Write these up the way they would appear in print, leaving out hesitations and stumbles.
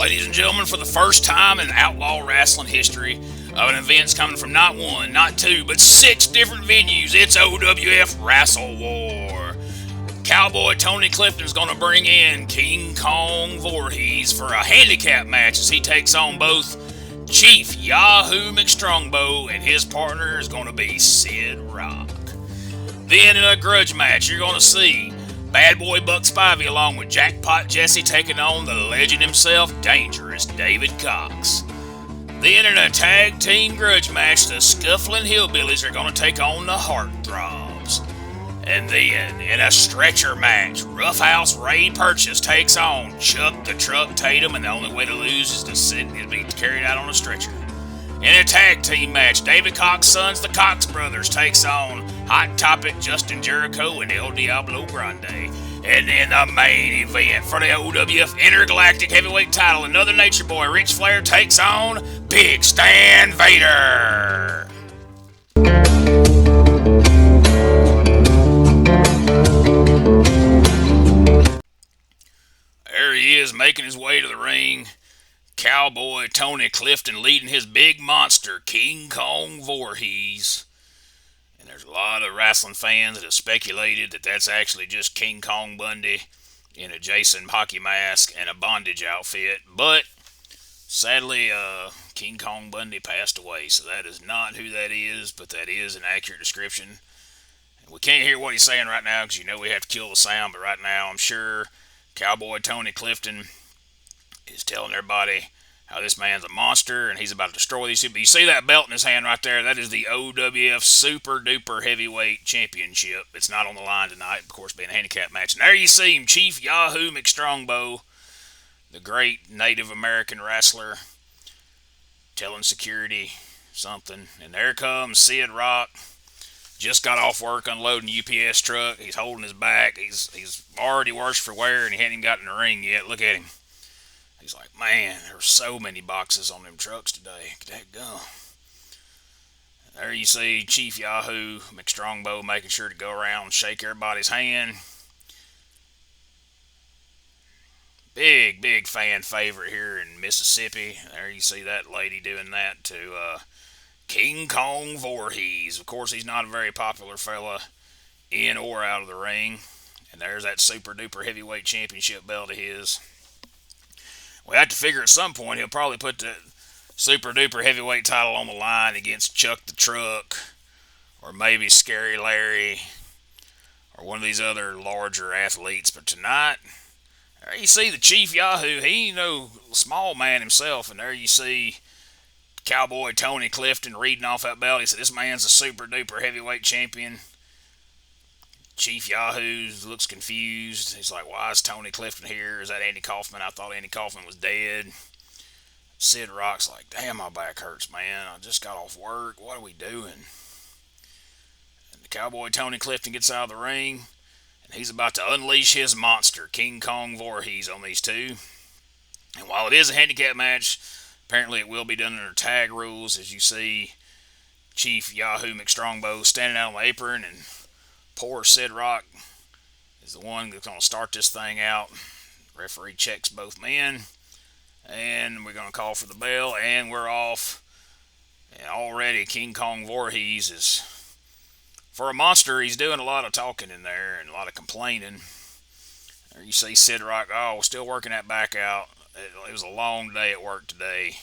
ladies and gentlemen, for the first time in outlaw wrestling history of an event's coming from not one, not two, but 6 different venues, it's OWF Wrassle War. Cowboy Tony Clifton's going to bring in King Kong Voorhees for a handicap match as he takes on both Chief Yahoo McStrongbow and his partner is going to be Sid Rock. Then in a grudge match, you're going to see Bad Boy Buck Spivey along with Jackpot Jesse taking on the legend himself, Dangerous David Cox. Then in a tag team grudge match, the Scuffling Hillbillies are going to take on the Heartthrobs. And then in a stretcher match, Roughhouse Ray Purchase takes on Chuck the Truck Tatum, and the only way to lose is to be carried out on a stretcher. In a tag team match, David Cox's sons, the Cox Brothers, takes on Hot Topic Justin Jericho and El Diablo Grande. And then the main event for the OWF Intergalactic Heavyweight title, another Nature Boy, Rich Flair, takes on Big Stan Vader. There he is, making his way to the ring. Cowboy Tony Clifton leading his big monster, King Kong Voorhees. And there's a lot of wrestling fans that have speculated that that's actually just King Kong Bundy in a Jason hockey mask and a bondage outfit. But sadly, King Kong Bundy passed away, so that is not who that is, but that is an accurate description. And we can't hear what he's saying right now because you know we have to kill the sound, but right now I'm sure Cowboy Tony Clifton is telling everybody how this man's a monster and he's about to destroy these people. You see that belt in his hand right there? That is the OWF Super Duper Heavyweight Championship. It's not on the line tonight, of course, being a handicap match. And there you see him, Chief Yahoo McStrongbow, the great Native American wrestler, telling security something. And there comes Sid Rock. Just got off work unloading UPS truck. He's holding his back. He's already worse for wear and he hadn't even gotten in the ring yet. Look at him. He's like, man, there's so many boxes on them trucks today. Dadgum. There you see Chief Yahoo McStrongbow making sure to go around and shake everybody's hand. Big fan favorite here in Mississippi. There you see that lady doing that to King Kong Voorhees. Of course, he's not a very popular fella in or out of the ring. And there's that Super Duper Heavyweight Championship belt of his. We have to figure at some point he'll probably put the Super Duper Heavyweight title on the line against Chuck the Truck or maybe Scary Larry or one of these other larger athletes. But tonight, there you see the Chief Yahoo. He ain't no small man himself. And there you see Cowboy Tony Clifton reading off that belt. He said, this man's a Super Duper Heavyweight Champion. Chief Yahoo looks confused. He's like, why is Tony Clifton here? Is that Andy Kaufman? I thought Andy Kaufman was dead. Sid Rock's like, damn, my back hurts, man. I just got off work. What are we doing? And the Cowboy Tony Clifton gets out of the ring, and he's about to unleash his monster, King Kong Voorhees, on these two. And while it is a handicap match, apparently it will be done under tag rules, as you see Chief Yahoo McStrongbow standing out on the apron, and poor Sid Rock is the one that's going to start this thing out. Referee checks both men. And we're going to call for the bell. And we're off. And already King Kong Voorhees is, for a monster, he's doing a lot of talking in there and a lot of complaining. There you see Sid Rock, we're still working that back out. It was a long day at work today.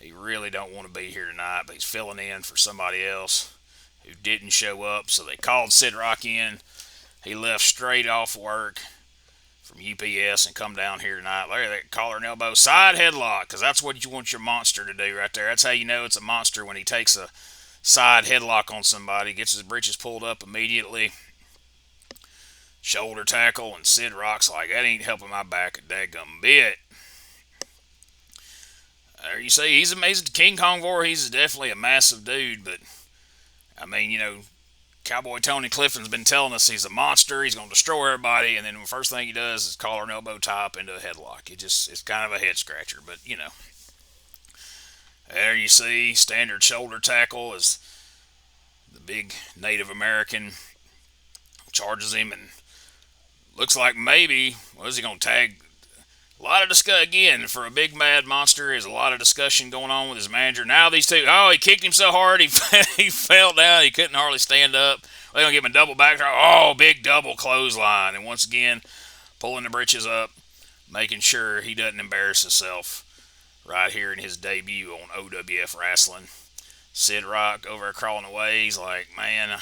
He really don't want to be here tonight, but he's filling in for somebody else who didn't show up, so they called Sid Rock in. He left straight off work from UPS and come down here tonight. Larry, that collar and elbow side headlock, because that's what you want your monster to do right there. That's how you know it's a monster, when he takes a side headlock on somebody, gets his britches pulled up immediately. Shoulder tackle, and Sid Rock's like, that ain't helping my back a daggum bit. There you see, he's amazing. King Kong Voorhees is definitely a massive dude, but I mean, you know, Cowboy Tony Clifton's been telling us he's a monster, he's going to destroy everybody, and then the first thing he does is collar and elbow tie up into a headlock. It's kind of a head scratcher, but, you know. There you see, standard shoulder tackle as the big Native American charges him, and looks like maybe, is he going to tag A lot of discuss again for a big mad monster. Is a lot of discussion going on with his manager. Now these two, oh, he kicked him so hard he he fell down. He couldn't hardly stand up. They're gonna give him a double back. Oh, big double clothesline, and once again pulling the britches up, making sure he doesn't embarrass himself right here in his debut on OWF Wrasslin. Sid Rock over there crawling away. He's like, man,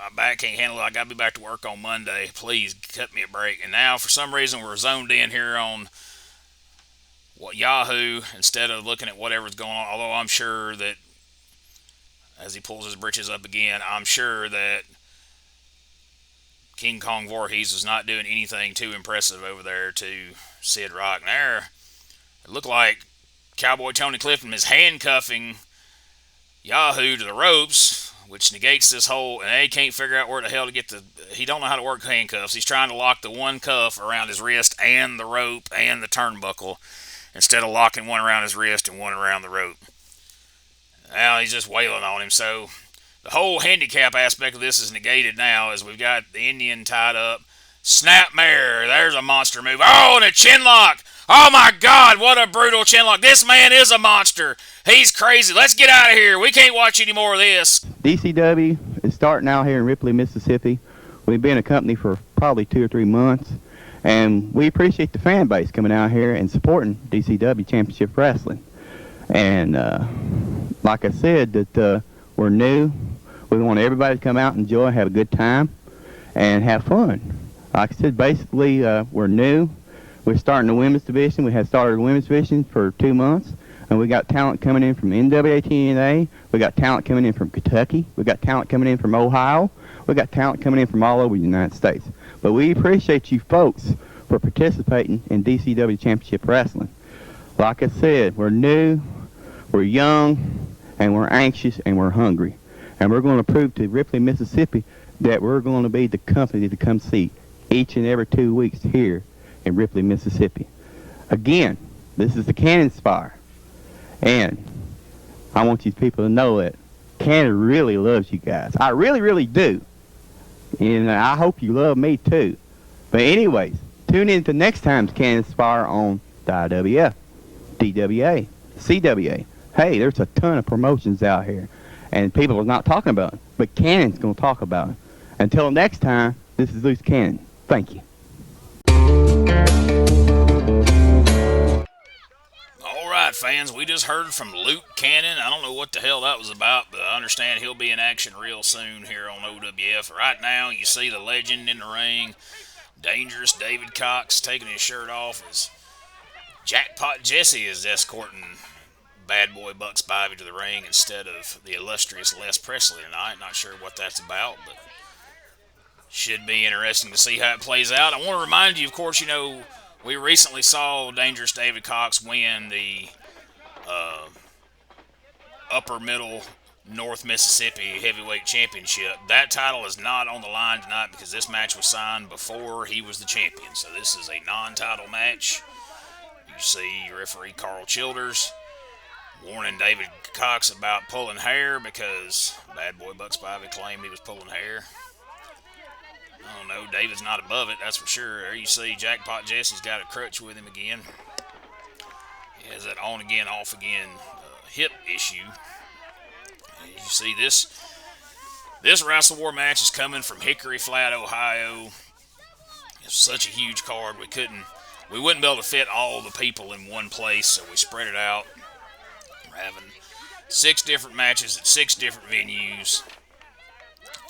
my back can't handle it. I got to be back to work on Monday. Please cut me a break. And now, for some reason, we're zoned in here on Yahoo instead of looking at whatever's going on. Although I'm sure that as he pulls his britches up again, I'm sure that King Kong Voorhees was not doing anything too impressive over there to Sid Rock. And there, it looked like Cowboy Tony Clifton is handcuffing Yahoo to the ropes, which negates this whole, and they can't figure out where the hell to get he don't know how to work handcuffs. He's trying to lock the one cuff around his wrist and the rope and the turnbuckle instead of locking one around his wrist and one around the rope. Now he's just wailing on him. So the whole handicap aspect of this is negated now as we've got the Indian tied up. Snapmare, there's a monster move. Oh, and a chin lock. Oh my God, what a brutal chin lock. This man is a monster. He's crazy. Let's get out of here. We can't watch any more of this. DCW is starting out here in Ripley, Mississippi. We've been a company for probably 2 or 3 months, and we appreciate the fan base coming out here and supporting DCW Championship Wrestling. And like I said, that we're new. We want everybody to come out and enjoy, have a good time, and have fun. Like I said, basically, we're new. We're starting the women's division. We have started the women's division for 2 months. And we got talent coming in from NWA TNA. We got talent coming in from Kentucky. We got talent coming in from Ohio. We got talent coming in from all over the United States. But we appreciate you folks for participating in DCW Championship Wrestling. Like I said, we're new, we're young, and we're anxious, and we're hungry. And we're going to prove to Ripley, Mississippi that we're going to be the company to come see each and every 2 weeks here in Ripley, Mississippi. Again, this is the Cannon Spire. And I want you people to know that Canada really loves you guys. I really, really do. And I hope you love me too. But anyways, tune in to next time's Cannon Spire on the IWF, DWA, CWA. Hey, there's a ton of promotions out here. And people are not talking about it. But Cannon's going to talk about it. Until next time, this is Loose Cannon. Thank you. Fans, we just heard from Luke Cannon. I don't know what the hell that was about, but I understand he'll be in action real soon here on OWF. Right now, you see the legend in the ring, Dangerous David Cox, taking his shirt off as Jackpot Jesse is escorting Bad Boy Buck Spivey to the ring instead of the illustrious Les Presley tonight. Not sure what that's about, but should be interesting to see how it plays out. I want to remind you, of course, we recently saw Dangerous David Cox win the Upper Middle North Mississippi Heavyweight Championship. That title is not on the line tonight because this match was signed before he was the champion. So this is a non-title match. You see referee Carl Childers warning David Cox about pulling hair because Bad Boy Buck Spivey claimed he was pulling hair. I don't know. David's not above it, that's for sure. There you see Jackpot Jesse's got a crutch with him again. He has that on-again, off-again hip issue. And you see this Wrestle War match is coming from Hickory Flat, Ohio. It's such a huge card. We wouldn't be able to fit all the people in one place, so we spread it out. We're having 6 different matches at 6 different venues.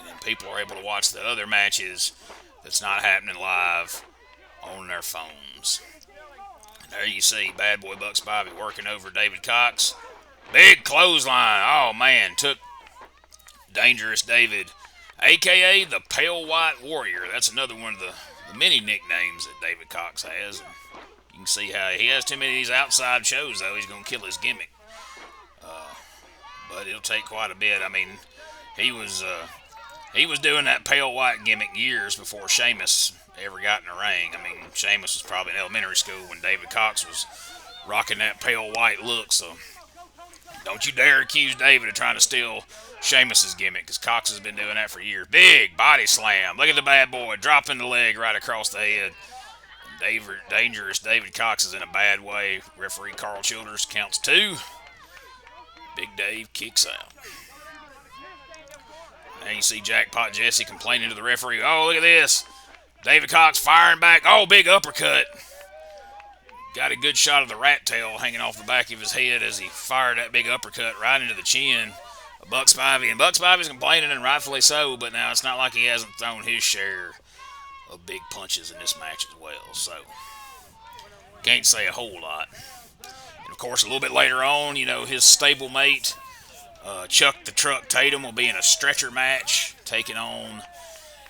And people are able to watch the other matches that's not happening live on their phones. And there you see Bad Boy Buck Spivey working over David Cox. Big clothesline. Oh, man. Took Dangerous David, a.k.a. the Pale White Warrior. That's another one of the many nicknames that David Cox has. And you can see how he has too many of these outside shows, though. He's going to kill his gimmick. But it'll take quite a bit. I mean, he was doing that pale white gimmick years before Sheamus ever got in the ring. I mean, Sheamus was probably in elementary school when David Cox was rocking that pale white look. So don't you dare accuse David of trying to steal Sheamus's gimmick, because Cox has been doing that for years. Big body slam. Look at the bad boy dropping the leg right across the head. Dangerous David Cox is in a bad way. Referee Carl Childers counts 2. Big Dave kicks out. Now you see Jackpot Jesse complaining to the referee. Oh, look at this. David Cox firing back. Oh, big uppercut. Got a good shot of the rat tail hanging off the back of his head as he fired that big uppercut right into the chin of Buck Spivey. And Buck Spivey's complaining, and rightfully so, but now it's not like he hasn't thrown his share of big punches in this match as well. So, can't say a whole lot. And, of course, a little bit later on, his stablemate, Chuck the Truck Tatum, will be in a stretcher match taking on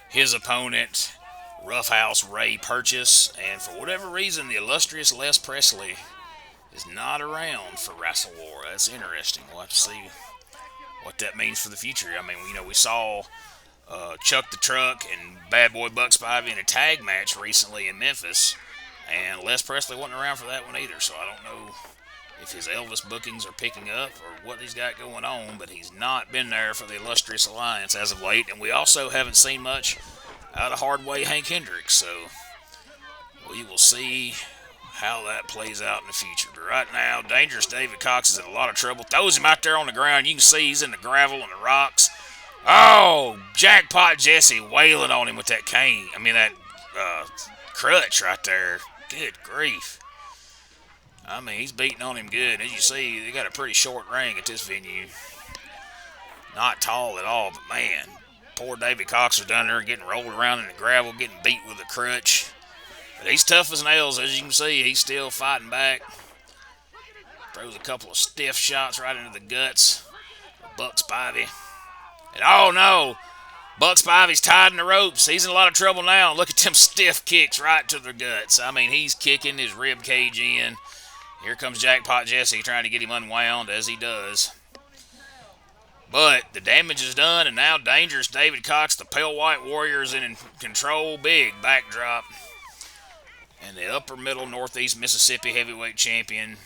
his opponent, Roughhouse Ray Purchase. And for whatever reason, the illustrious Les Presley is not around for Wrassle War. That's interesting. We'll have to see what that means for the future. I mean, we saw Chuck the Truck and Bad Boy Buck Spivey in a tag match recently in Memphis, and Les Presley wasn't around for that one either, so I don't know if his Elvis bookings are picking up or what he's got going on, but he's not been there for the illustrious alliance as of late, and we also haven't seen much out of Hardway Hank Hendricks, so we will see how that plays out in the future. But right now, Dangerous David Cox is in a lot of trouble. Throws him out there on the ground. You can see he's in the gravel and the rocks. Oh, Jackpot Jesse wailing on him with that cane. That crutch right there. Good grief. He's beating on him good. As you see, they got a pretty short ring at this venue. Not tall at all, but man, poor David Cox was down there getting rolled around in the gravel, getting beat with a crutch. But he's tough as nails, as you can see. He's still fighting back. Throws a couple of stiff shots right into the guts of Buck Spivey. And oh no, Buck Spivey's tied in the ropes. He's in a lot of trouble now. Look at them stiff kicks right to the guts. He's kicking his rib cage in. Here comes Jackpot Jesse trying to get him unwound, as he does. But the damage is done, and now Dangerous David Cox, the Pale White Warrior, is in control. Big backdrop. And the upper middle Northeast Mississippi heavyweight champion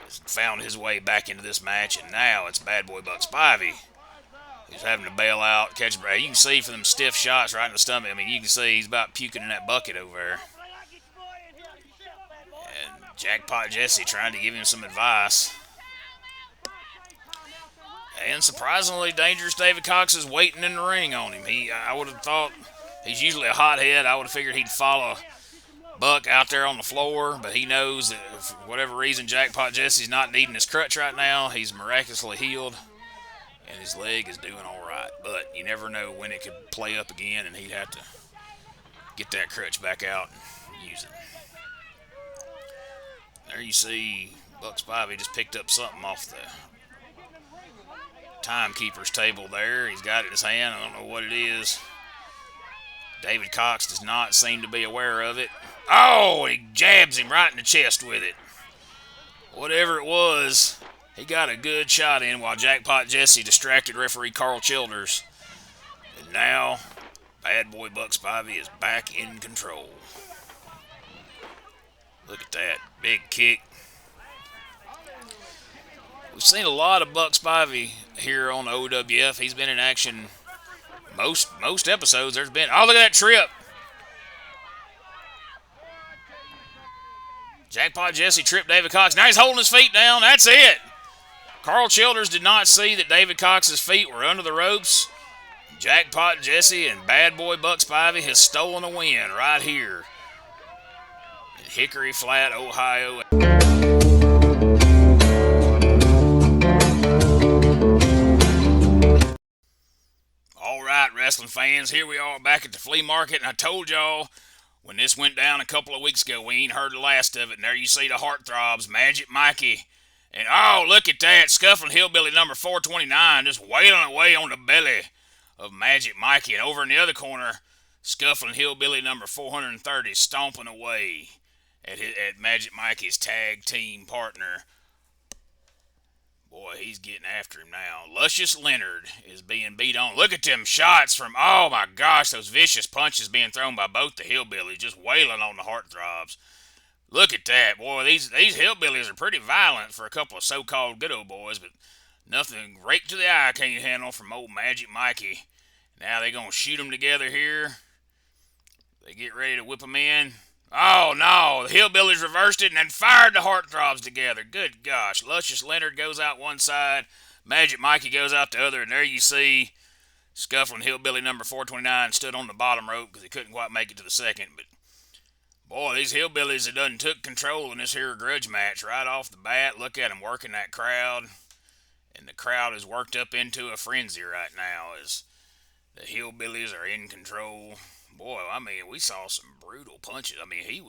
has found his way back into this match, and now it's Bad Boy Buck Spivey who's having to bail out, catch a break. You can see from them stiff shots right in the stomach. You can see he's about puking in that bucket over there. And Jackpot Jesse trying to give him some advice. And surprisingly, Dangerous David Cox is waiting in the ring on him. I would have thought he's usually a hothead. I would have figured he'd follow Buck out there on the floor, but he knows that for whatever reason Jackpot Jesse's not needing his crutch right now. He's miraculously healed, and his leg is doing all right. But you never know when it could play up again, and he'd have to get that crutch back out and use it. There you see Buck Spivey just picked up something off the timekeeper's table there. He's got it in his hand. I don't know what it is. David Cox does not seem to be aware of it. Oh, he jabs him right in the chest with it. Whatever it was, he got a good shot in while Jackpot Jesse distracted referee Carl Childers. And now, Bad Boy Buck Spivey is back in control. Look at that. Big kick. We've seen a lot of Buck Spivey here on OWF. He's been in action most episodes. There's been... Oh, look at that trip. Jackpot Jesse tripped David Cox. Now he's holding his feet down. That's it. Carl Childers did not see that David Cox's feet were under the ropes. Jackpot Jesse and Bad Boy Buck Spivey has stolen a win right here in Hickory Flat, Ohio. All right, wrestling fans, here we are back at the flea market, and I told y'all when this went down a couple of weeks ago, we ain't heard the last of it, and there you see the Heartthrobs, Magic Mikey, and oh, look at that, Scuffling Hillbilly number 429 just wailing away on the belly of Magic Mikey, and over in the other corner, Scuffling Hillbilly number 430 stomping away at Magic Mikey's tag team partner. Boy, he's getting after him now. Luscious Leonard is being beat on. Look at them shots from, oh my gosh, those vicious punches being thrown by both the Hillbillies, just wailing on the Heartthrobs. Look at that. Boy, these Hillbillies are pretty violent for a couple of so-called good old boys, but nothing rake to the eye can't handle from old Magic Mikey. Now they're going to shoot them together here. They get ready to whip him in. Oh no, the Hillbillies reversed it and then fired the Heartthrobs together. Good gosh. Luscious Leonard goes out one side, Magic Mikey goes out the other, and there you see Scuffling Hillbilly number 429 stood on the bottom rope because he couldn't quite make it to the second. But boy, these Hillbillies have done took control in this here grudge match right off the bat. Look at them working that crowd. And the crowd is worked up into a frenzy right now as the Hillbillies are in control. Boy, I mean, we saw some brutal punches. He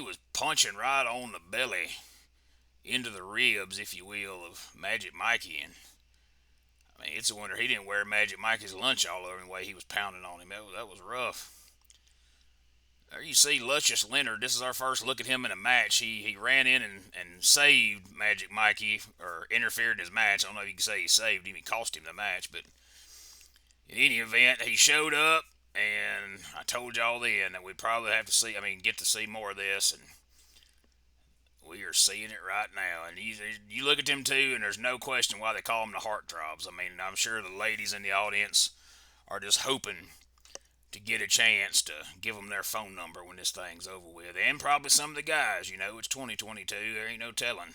was punching right on the belly into the ribs, if you will, of Magic Mikey. And I mean, it's a wonder he didn't wear Magic Mikey's lunch all over the way he was pounding on him. That was rough. There you see Luscious Leonard. This is our first look at him in a match. He ran in and saved Magic Mikey, or interfered in his match. I don't know if you can say he saved him. He cost him the match. But in any event, he showed up, and I told y'all then that we'd probably have to get to see more of this. And we are seeing it right now. And you look at them two, and there's no question why they call them the Heartthrobs. I mean, I'm sure the ladies in the audience are just hoping to get a chance to give them their phone number when this thing's over with. And probably some of the guys, it's 2022. There ain't no telling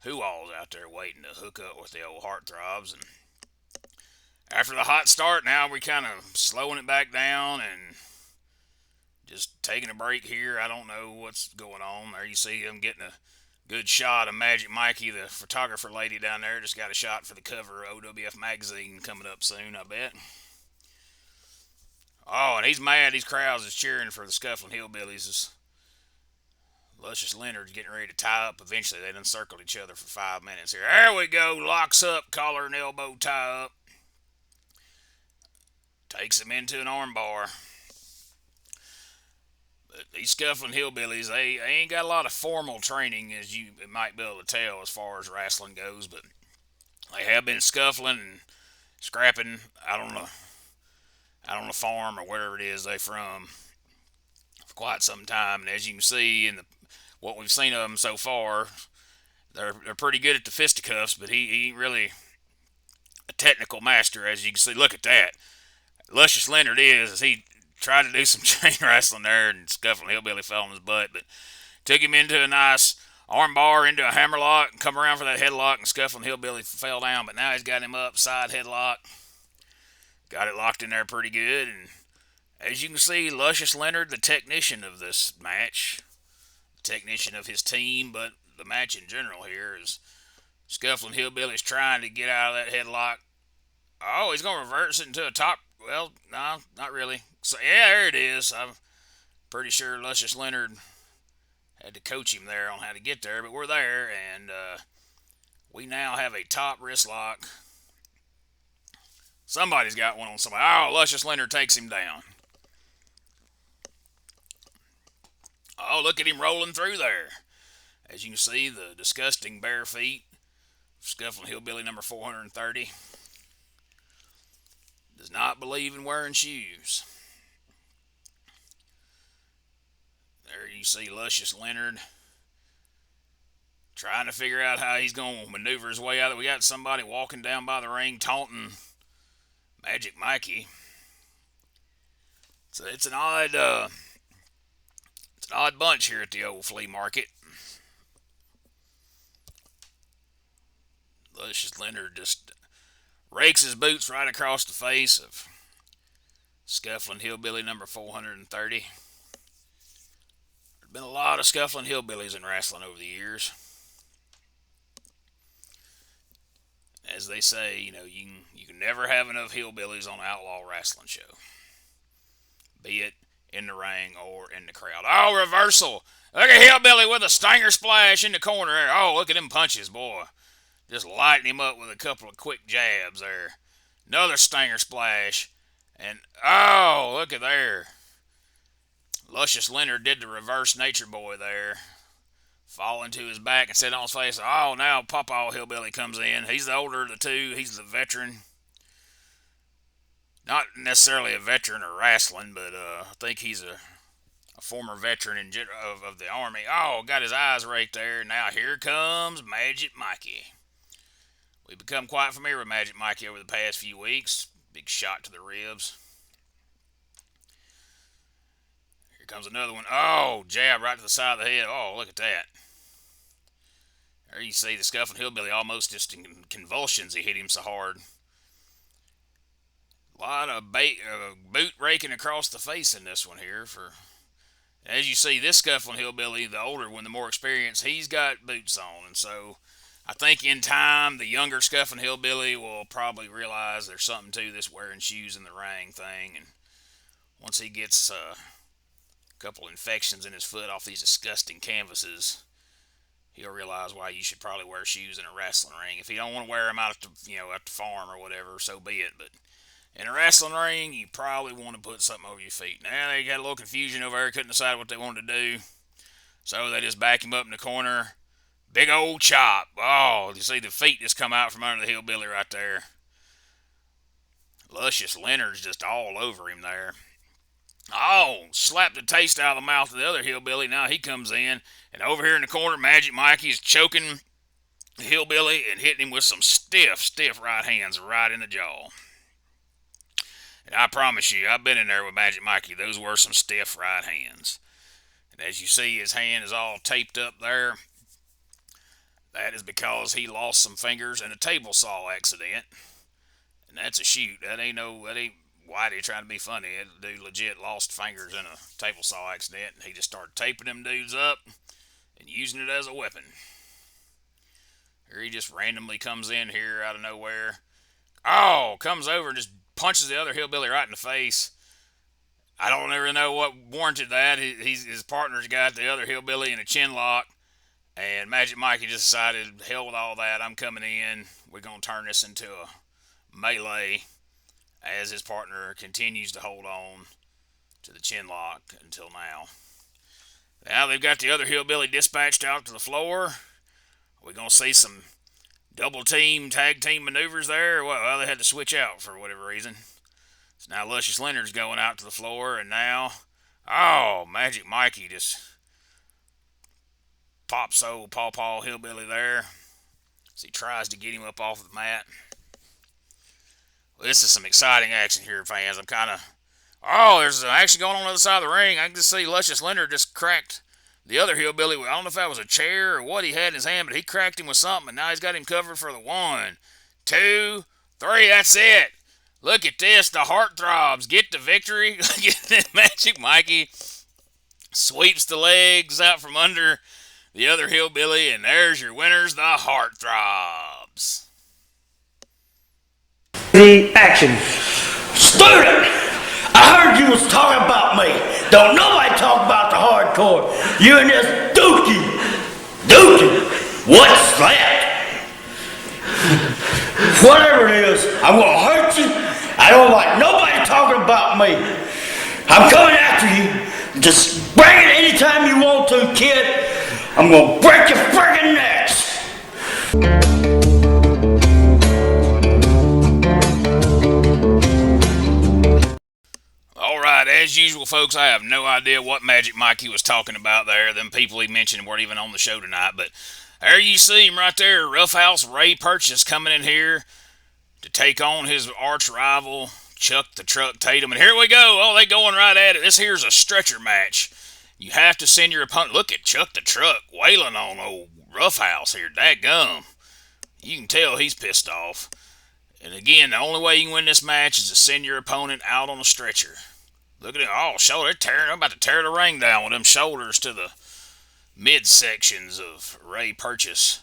who all's out there waiting to hook up with the old Heartthrobs. And after the hot start, now we're kind of slowing it back down and just taking a break here. I don't know what's going on. There you see them getting a good shot of Magic Mikey, the photographer lady down there. Just got a shot for the cover of OWF magazine coming up soon, I bet. Oh, and he's mad. These crowds is cheering for the Scuffling Hillbillies. Luscious Leonard's getting ready to tie up. Eventually, they done circled each other for 5 minutes here. There we go. Locks up, collar and elbow tie up. Takes him into an armbar. But these Scuffling Hillbillies, they ain't got a lot of formal training, as you might be able to tell as far as wrestling goes. But they have been scuffling and scrapping out on the farm or wherever it is they from for quite some time. And as you can see in what we've seen of them so far, they're pretty good at the fisticuffs, but he ain't really a technical master, as you can see. Look at that. Luscious Leonard is, as he tried to do some chain wrestling there, and Scuffling Hillbilly fell on his butt, but took him into a nice armbar, into a hammerlock, and come around for that headlock, and Scuffling Hillbilly fell down. But now he's got him up, side headlock. Got it locked in there pretty good, and as you can see, Luscious Leonard, the technician of this match, the technician of his team, but the match in general here is Scuffling Hillbilly's trying to get out of that headlock. Oh, he's going to reverse it into a top. Well, no, not really. So, yeah, there it is. I'm pretty sure Luscious Leonard had to coach him there on how to get there, but we're there, and we now have a top wrist lock. Somebody's got one on somebody. Oh, Luscious Leonard takes him down. Oh, look at him rolling through there. As you can see, the disgusting bare feet. Scuffling Hillbilly number 430. Does not believe in wearing shoes. There you see Luscious Leonard trying to figure out how he's going to maneuver his way out. We got somebody walking down by the ring taunting Magic Mikey. So it's an odd bunch here at the old flea market. Luscious Leonard just rakes his boots right across the face of Scuffling Hillbilly number 430. There's been a lot of Scuffling Hillbillies in wrestling over the years. As they say, you can never have enough hillbillies on an outlaw wrestling show, be it in the ring or in the crowd. Oh, reversal. Look at Hillbilly with a stinger splash in the corner there. Oh, look at them punches, boy. Just lighting him up with a couple of quick jabs there. Another stinger splash. And, oh, look at there. Luscious Leonard did the reverse Nature Boy there. Falling to his back and sitting on his face. Oh, now Pawpaw Hillbilly comes in. He's the older of the two. He's the veteran. Not necessarily a veteran of wrestling, but I think he's a former veteran of the Army. Oh, got his eyes raked there. Now here comes Magic Mikey. We've become quite familiar with Magic Mikey over the past few weeks. Big shot to the ribs. comes another one. Oh, jab right to the side of the head. Oh, look at that. There you see the Scuffling Hillbilly almost just in convulsions. He hit him so hard. A lot of boot raking across the face in this one here. As you see, this Scuffling Hillbilly, the older one, the more experienced, he's got boots on. And so I think in time, the younger Scuffling Hillbilly will probably realize there's something to this wearing shoes in the ring thing. And once he gets a couple infections in his foot off these disgusting canvases, he'll realize why you should probably wear shoes in a wrestling ring. If you don't want to wear them out at the farm or whatever, so be it. But in a wrestling ring, you probably want to put something over your feet. Now they got a little confusion over there, couldn't decide what they wanted to do, so they just back him up in the corner. Big old chop. Oh, you see the feet just come out from under the hillbilly right there. Luscious Leonard's just all over him there. Oh, slapped the taste out of the mouth of the other hillbilly. Now he comes in, and over here in the corner, Magic Mikey is choking the hillbilly and hitting him with some stiff right hands right in the jaw. And I promise you, I've been in there with Magic Mikey. Those were some stiff right hands. And as you see, his hand is all taped up there. That is because he lost some fingers in a table saw accident. And that's a shoot. That ain't Whitey trying to be funny. That dude legit lost fingers in a table saw accident. And he just started taping them dudes up and using it as a weapon. Here he just randomly comes in here out of nowhere. Oh, comes over and just punches the other hillbilly right in the face. I don't ever know what warranted that. His partner's got the other hillbilly in a chin lock, and Magic Mikey just decided, hell with all that, I'm coming in. We're going to turn this into a melee as his partner continues to hold on to the chin lock until now. Now they've got the other hillbilly dispatched out to the floor. We're going to see some double team, tag team maneuvers there. Well, they had to switch out for whatever reason. So now Luscious Leonard's going out to the floor, and now, oh, Magic Mikey just pops old Paw Hillbilly there as he tries to get him up off the mat. Well, this is some exciting action here, fans. There's action going on the other side of the ring. I can just see Luscious Leonard just cracked the other hillbilly. I don't know if that was a chair or what he had in his hand, but he cracked him with something, and now he's got him covered for the 1, 2, 3. That's it. Look at this. The heartthrobs get the victory. Look at that. Magic Mikey sweeps the legs out from under the other hillbilly, and there's your winners, the heartthrobs. The action. Student, I heard you was talking about me. Don't nobody talk about the hardcore. You and this dookie. What's that? Whatever it is, I'm gonna hurt you. I don't like nobody talking about me. I'm coming after you. Just bring it anytime you want to, kid. I'm gonna break your friggin' necks. Alright, as usual, folks, I have no idea what Magic Mikey was talking about there. Them people he mentioned weren't even on the show tonight, but there you see him right there, Roughhouse Ray Purchase coming in here to take on his arch rival, Chuck the Truck Tatum. And here we go. Oh, they going right at it. This here's a stretcher match. You have to send your opponent. Look at Chuck the Truck wailing on old Roughhouse here. Dadgum. You can tell he's pissed off. And again, the only way you can win this match is to send your opponent out on a stretcher. Look at it. Oh, shoulder. I'm about to tear the ring down with them shoulders to the midsections of Ray Purchase.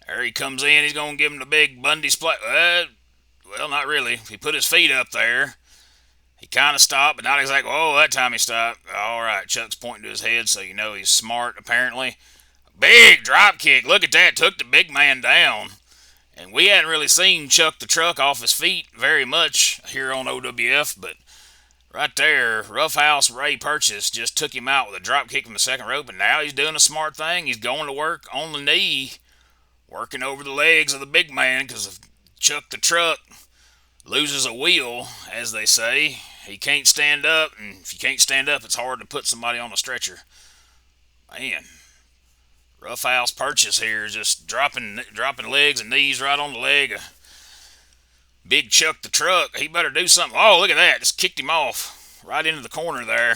There he comes in. He's going to give him the big Bundy splash. Well, not really. He put his feet up there. He kind of stopped, but not exactly. Oh, that time he stopped. All right, Chuck's pointing to his head, so you know he's smart, apparently. Big drop kick. Look at that. Took the big man down. And we hadn't really seen Chuck the Truck off his feet very much here on OWF, but right there, Roughhouse Ray Purchase just took him out with a drop kick from the second rope, and now he's doing a smart thing. He's going to work on the knee, working over the legs of the big man, because if Chuck the Truck loses a wheel, as they say, he can't stand up, and if you can't stand up, it's hard to put somebody on a stretcher. Man, Roughhouse Purchase here is just dropping legs and knees right on the leg of Big Chuck the Truck. He better do something. Oh, look at that. Just kicked him off right into the corner there.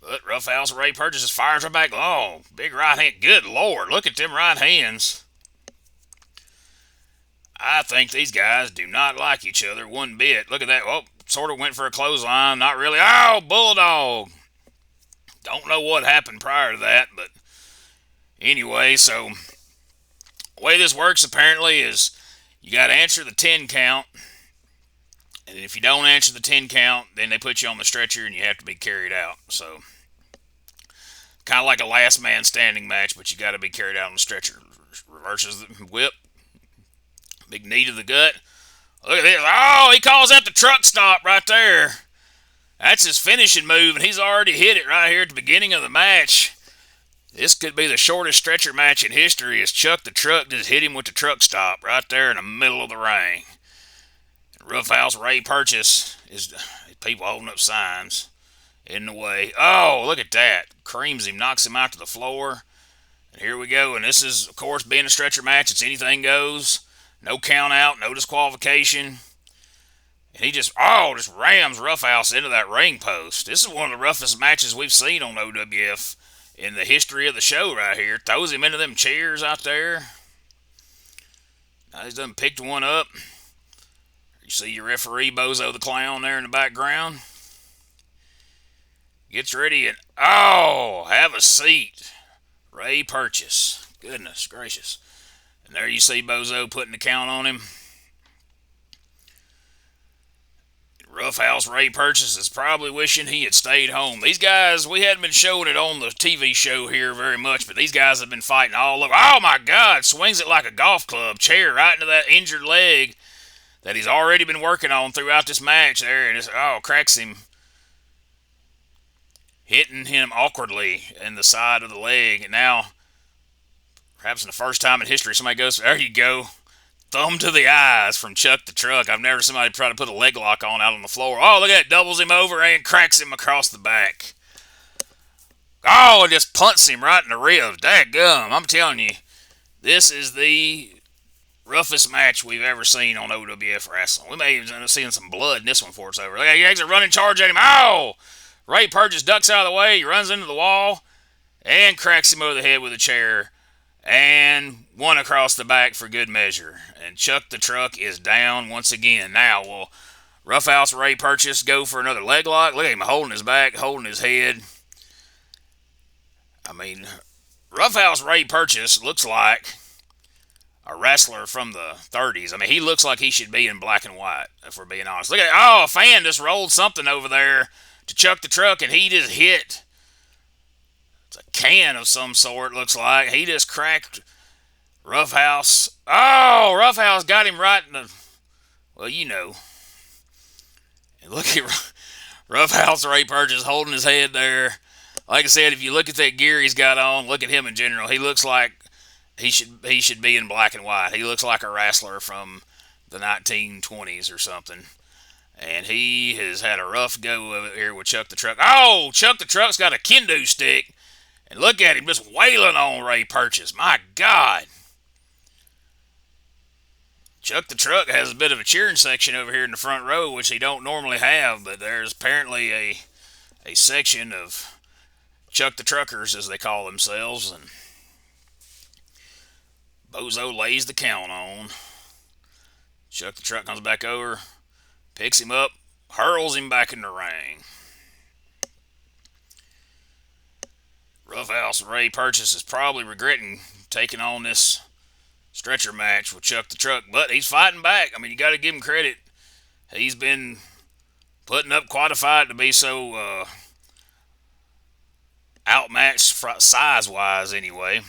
But Roughhouse Ray Purchase fires right back. Oh, big right hand. Good Lord, look at them right hands. I think these guys do not like each other one bit. Look at that. Oh, sort of went for a clothesline. Not really. Oh, Bulldog. Don't know what happened prior to that, but anyway, so the way this works apparently is you got to answer the 10 count. And if you don't answer the 10 count, then they put you on the stretcher and you have to be carried out. So, kind of like a last man standing match, but you got to be carried out on the stretcher. Reverses the whip. Big knee to the gut. Look at this. Oh, he calls that the truck stop right there. That's his finishing move, and he's already hit it right here at the beginning of the match. This could be the shortest stretcher match in history as Chuck the Truck just hit him with the truck stop right there in the middle of the ring. Roughhouse Ray Purchase is people holding up signs in the way. Oh, look at that. Creams him, knocks him out to the floor. And here we go. And this is, of course, being a stretcher match. It's anything goes. No count out, no disqualification. And he just rams Roughhouse into that ring post. This is one of the roughest matches we've seen on OWF in the history of the show right here. Throws him into them chairs out there. Now he's done picked one up. You see your referee, Bozo the Clown, there in the background. Gets ready and, have a seat. Ray Purchase. Goodness gracious. And there you see Bozo putting the count on him. Roughhouse Ray Purchase is probably wishing he had stayed home. These guys, we hadn't been showing it on the TV show here very much, but these guys have been fighting all over. Oh my God, swings it like a golf club. Chair right into that injured leg that he's already been working on throughout this match there. And cracks him. Hitting him awkwardly in the side of the leg. And now, perhaps in the first time in history, somebody goes, there you go. Thumb to the eyes from Chuck the Truck. I've never seen somebody try to put a leg lock on out on the floor. Oh, look at that. Doubles him over and cracks him across the back. Oh, just punts him right in the ribs. Dadgum. I'm telling you, this is the roughest match we've ever seen on OWF Wrestling. We may even end up seeing some blood in this one before it's over. Look at he takes a running charge at him. Oh! Ray Purchase ducks out of the way. He runs into the wall and cracks him over the head with a chair. And one across the back for good measure. And Chuck the Truck is down once again. Now, will Roughhouse Ray Purchase go for another leg lock? Look at him holding his back, holding his head. I mean, Roughhouse Ray Purchase looks like a wrestler from the 30s. I mean, he looks like he should be in black and white, if we're being honest. Look at a fan just rolled something over there to Chuck the Truck, and he just hit. It's a can of some sort, looks like. He just cracked Roughhouse. Oh, Roughhouse got him right in the... Well, you know. And look at Roughhouse Ray Purchase holding his head there. Like I said, if you look at that gear he's got on, look at him in general. He looks like he should be in black and white. He looks like a wrestler from the 1920s or something. And he has had a rough go of it here with Chuck the Truck. Oh, Chuck the Truck's got a kendo stick. And look at him just wailing on Ray Purchase. My God. Chuck the Truck has a bit of a cheering section over here in the front row, which he don't normally have. But there's apparently a section of Chuck the Truckers, as they call themselves. And Bozo lays the count on. Chuck the Truck comes back over, picks him up, hurls him back in the ring. Roughhouse Ray Purchase is probably regretting taking on this stretcher match with Chuck the Truck, but he's fighting back. I mean, you got to give him credit. He's been putting up quite a fight to be so outmatched size-wise anyway.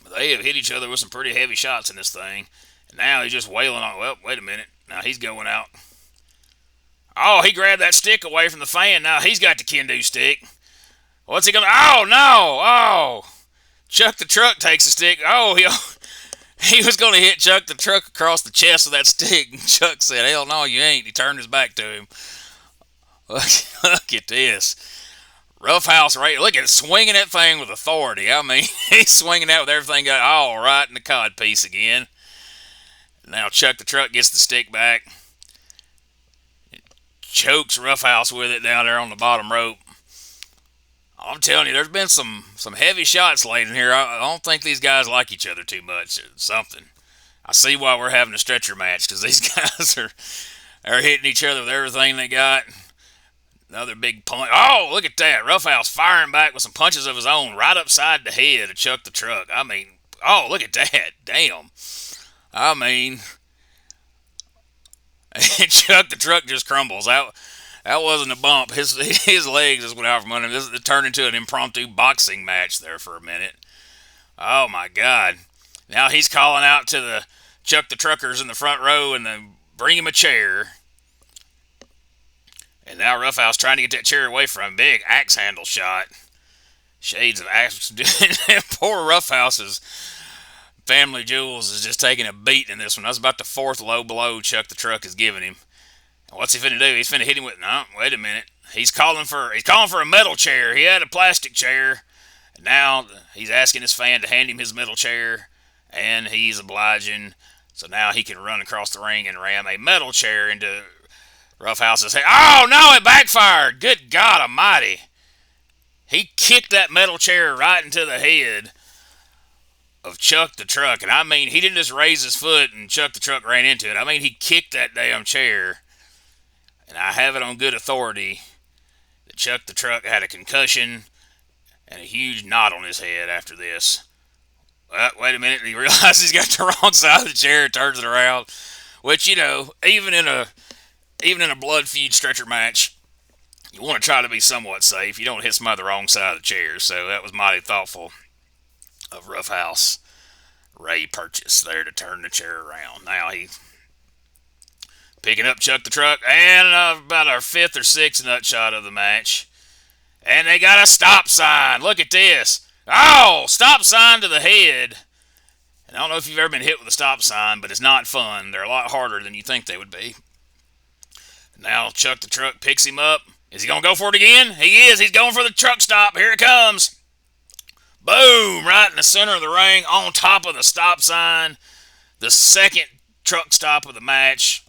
But they have hit each other with some pretty heavy shots in this thing. And now he's just wailing on, well, wait a minute. Now he's going out. Oh, he grabbed that stick away from the fan. Now he's got the kendo stick. What's he going to... Oh, no. Oh. Chuck the Truck takes the stick. Oh, he was going to hit Chuck the Truck across the chest with that stick. And Chuck said, hell no, you ain't. He turned his back to him. Look at this. Roughhouse Ray. Look at it, swinging that thing with authority. I mean, he's swinging that with everything got all right in the codpiece again. Now Chuck the Truck gets the stick back. Chokes Roughhouse with it down there on the bottom rope. I'm telling you, there's been some heavy shots laid in here. I don't think these guys like each other too much. It's something. I see why we're having a stretcher match, because these guys are hitting each other with everything they got. Another big punch. Oh, look at that. Roughhouse firing back with some punches of his own right upside the head of Chuck the Truck. I mean, oh, look at that. Damn. I mean, Chuck the Truck just crumbles. That wasn't a bump. His legs just went out from under him. It turned into an impromptu boxing match there for a minute. Oh, my God. Now he's calling out to the Chuck the Truckers in the front row and then bring him a chair. And now Roughhouse trying to get that chair away from him. Big axe handle shot. Shades of axe. Poor Roughhouse's family jewels is just taking a beat in this one. That's about the fourth low blow Chuck the Truck is giving him. And what's he finna do? He's finna hit him with, no, wait a minute. He's calling for a metal chair. He had a plastic chair. And now he's asking his fan to hand him his metal chair. And he's obliging. So now he can run across the ring and ram a metal chair into Roughhouse's head. Oh, no, it backfired. Good God almighty. He kicked that metal chair right into the head of Chuck the Truck. And I mean, he didn't just raise his foot and Chuck the Truck ran into it. I mean, he kicked that damn chair. And I have it on good authority that Chuck the Truck had a concussion and a huge knot on his head after this. Wait a minute. He realizes he's got the wrong side of the chair and turns it around. Which, you know, even in a blood feud stretcher match, you want to try to be somewhat safe. You don't hit somebody the wrong side of the chair. So that was mighty thoughtful of Roughhouse Ray Purchase there to turn the chair around. Now he's picking up Chuck the Truck, and about our fifth or sixth nut shot of the match. And they got a stop sign. Look at this. Oh, stop sign to the head. And I don't know if you've ever been hit with a stop sign, but it's not fun. They're a lot harder than you think they would be. Now Chuck the Truck picks him up. Is he going to go for it again? He is. He's going for the truck stop. Here it comes. Boom! Right in the center of the ring, on top of the stop sign. The second truck stop of the match.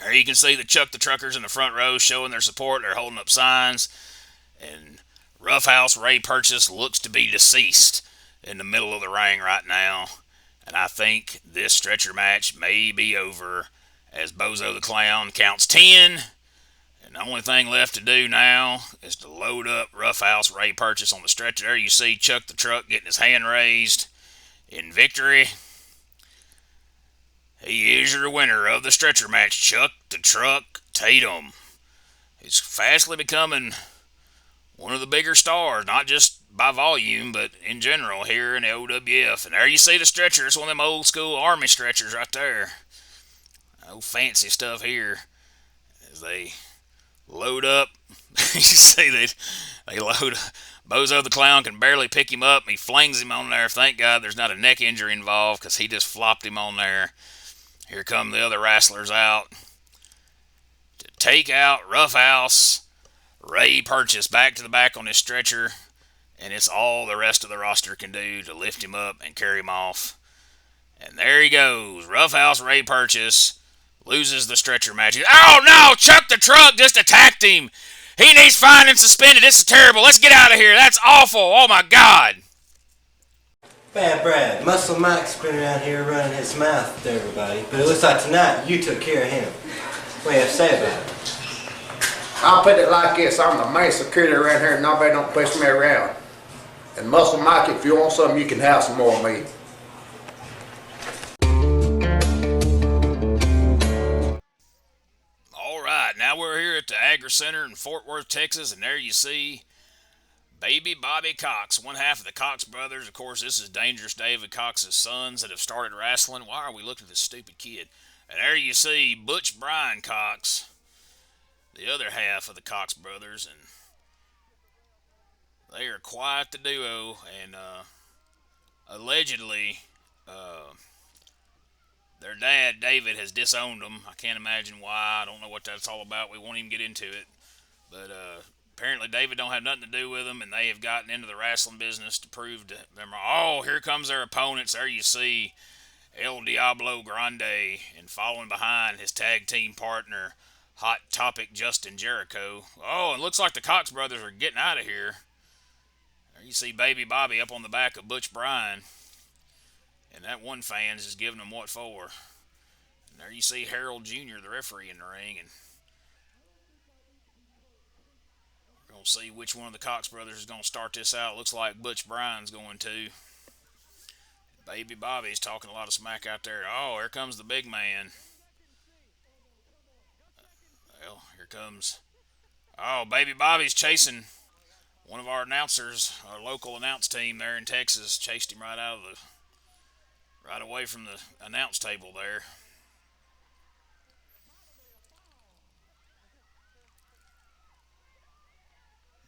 There you can see the Chuck the Truckers in the front row showing their support. They're holding up signs. And Roughhouse Ray Purchase looks to be deceased in the middle of the ring right now. And I think this stretcher match may be over as Bozo the Clown counts 10. And the only thing left to do now is to load up Roughhouse Ray Purchase on the stretcher. There you see Chuck the Truck getting his hand raised in victory. He is your winner of the stretcher match, Chuck the Truck Tatum. He's fastly becoming one of the bigger stars, not just by volume, but in general here in the OWF. And there you see the stretcher. It's one of them old school Army stretchers right there. No fancy stuff here. As they load up, you see they load. Bozo the Clown can barely pick him up. He flings him on there. Thank God there's not a neck injury involved, because he just flopped him on there. Here come the other wrestlers out to take out Roughhouse Ray Purchase back to the back on his stretcher, and it's all the rest of the roster can do to lift him up and carry him off. And there he goes. Roughhouse Ray Purchase loses the stretcher match. Oh no! Chuck the Truck just attacked him. He needs fined and suspended. This is terrible. Let's get out of here. That's awful. Oh my God. Bad Brad, Muscle Mike's been around here running his mouth to everybody, but it looks like tonight you took care of him. What do you have to say about it? I'll put it like this, I'm the main security around here and nobody don't push me around. And Muscle Mike, if you want something, you can have some more of me. Alright, now we're here at the Agri Center in Fort Worth, Texas, and there you see Baby Bobby Cox, one half of the Cox brothers. Of course, this is Dangerous David Cox's sons that have started wrestling. Why are we looking at this stupid kid? And there you see Butch Brian Cox, the other half of the Cox brothers, and they are quite the duo. And allegedly, their dad David has disowned them. I can't imagine why. I don't know what that's all about. We won't even get into it, but apparently David don't have nothing to do with them, and they have gotten into the wrestling business to prove to them. Oh, here comes their opponents. There you see El Diablo Grande, and following behind his tag team partner, Hot Topic Justin Jericho. Oh, it looks like the Cox brothers are getting out of here. There you see Baby Bobby up on the back of Butch Bryan, and that one fan's just giving him what for. And there you see Harold Jr., the referee, in the ring, and we're going to see which one of the Cox brothers is going to start this out. Looks like Butch Bryan's going to. Baby Bobby's talking a lot of smack out there. Oh, here comes the big man. Well, here comes. Oh, Baby Bobby's chasing one of our announcers, our local announce team there in Texas. Chased him right away from the announce table there.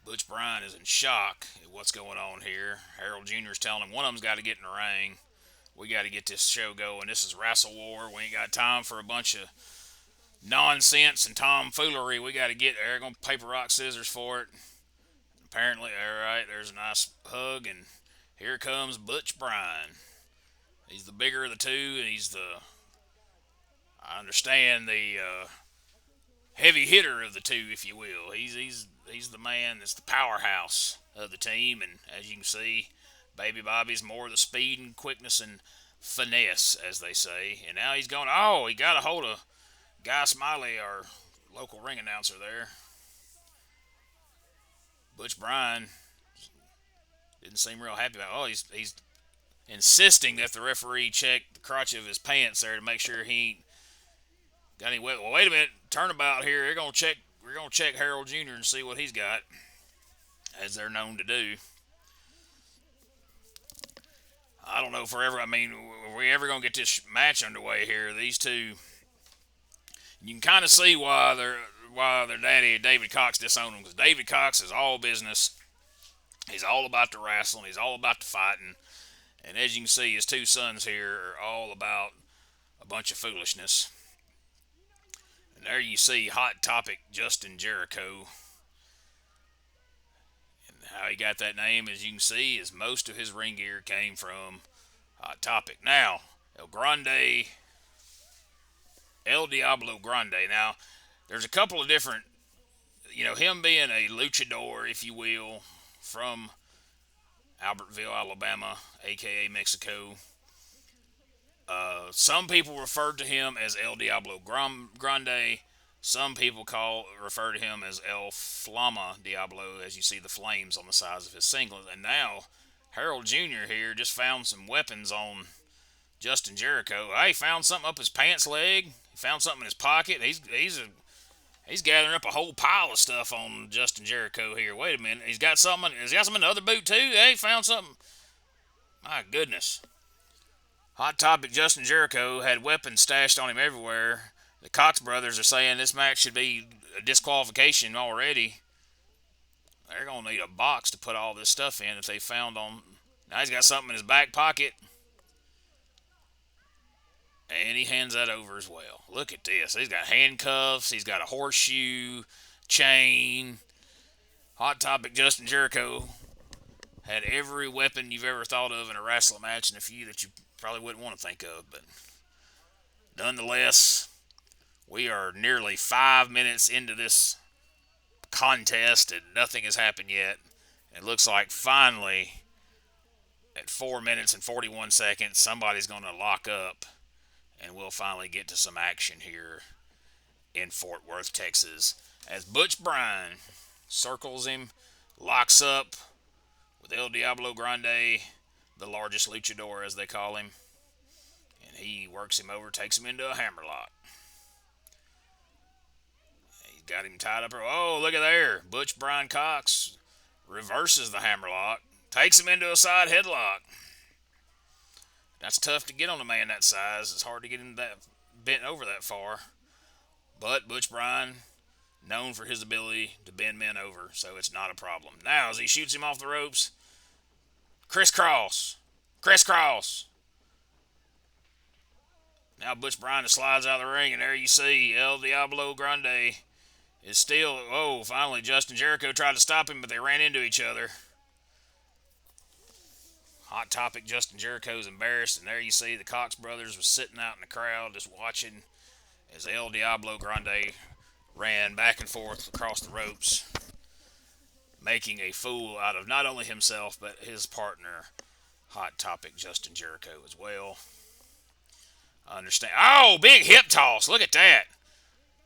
Butch Bryan is in shock at what's going on here. Harold Jr. is telling him one of them's got to get in the ring. We got to get this show going. This is Wrassle War. We ain't got time for a bunch of nonsense and tomfoolery. We got to get there. Going to paper, rock, scissors for it. Apparently, all right, there's a nice hug, and here comes Butch Bryan. He's the bigger of the two, and I understand, the heavy hitter of the two, if you will. He's the man that's the powerhouse of the team, and as you can see, Baby Bobby's more the speed and quickness and finesse, as they say. And now he's going, oh, he got a hold of Guy Smiley, our local ring announcer there. Butch Bryan didn't seem real happy about it. Oh, he's insisting that the referee check the crotch of his pants there to make sure he ain't got any wet. Well, wait a minute. Turnabout here. We're gonna check Harold Jr. and see what he's got, as they're known to do. I don't know if are we ever gonna get this match underway here? These two, you can kind of see why their daddy David Cox disowned them, because David Cox is all business. He's all about the wrestling. He's all about the fighting. And as you can see, his two sons here are all about a bunch of foolishness. And there you see Hot Topic Justin Jericho. And how he got that name, as you can see, is most of his ring gear came from Hot Topic. Now, El Diablo Grande. Now, there's a couple of different, him being a luchador, if you will, from Albertville, Alabama, a.k.a. Mexico. Some people referred to him as El Diablo Grande. Some people refer to him as El Flama Diablo, as you see the flames on the sides of his singlet. And now, Harold Jr. here just found some weapons on Justin Jericho. He found something up his pants leg. He found something in his pocket. He's gathering up a whole pile of stuff on Justin Jericho here. Wait a minute. He's got something in the other boot too? He found something. My goodness. Hot Topic Justin Jericho had weapons stashed on him everywhere. The Cox brothers are saying this match should be a disqualification already. They're going to need a box to put all this stuff in if they found on. Now he's got something in his back pocket. And he hands that over as well. Look at this. He's got handcuffs. He's got a horseshoe, chain. Hot Topic Justin Jericho had every weapon you've ever thought of in a wrestling match, and a few that you probably wouldn't want to think of. But nonetheless, we are nearly 5 minutes into this contest, and nothing has happened yet. It looks like finally, at 4 minutes and 41 seconds, somebody's going to lock up. And we'll finally get to some action here in Fort Worth, Texas, as Butch Bryan circles him, locks up with El Diablo Grande, the largest luchador, as they call him. And he works him over, takes him into a hammerlock. He's got him tied up. Oh, look at there. Butch Bryan Cox reverses the hammerlock, takes him into a side headlock. That's tough to get on a man that size. It's hard to get him bent over that far. But Butch Bryan, known for his ability to bend men over, so it's not a problem. Now, as he shoots him off the ropes, crisscross. Now Butch Bryan slides out of the ring, and there you see El Diablo Grande is still. Oh, finally Justin Jericho tried to stop him, but they ran into each other. Hot Topic Justin Jericho's embarrassed, and there you see the Cox brothers was sitting out in the crowd just watching as El Diablo Grande ran back and forth across the ropes. making a fool out of not only himself but his partner, Hot Topic Justin Jericho, as well. I understand. Oh, big hip toss. Look at that.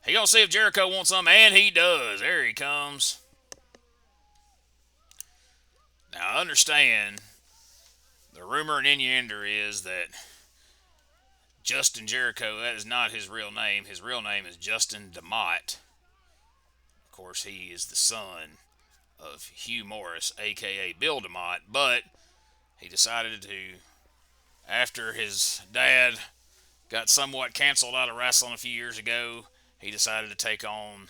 He gonna see if Jericho wants some, and he does. There he comes. Now, I understand the rumor and innuendo is that Justin Jericho, that is not his real name. His real name is Justin DeMott. Of course, he is the son of Hugh Morris, a.k.a. Bill DeMott, but he decided to, after his dad got somewhat canceled out of wrestling a few years ago, he decided to take on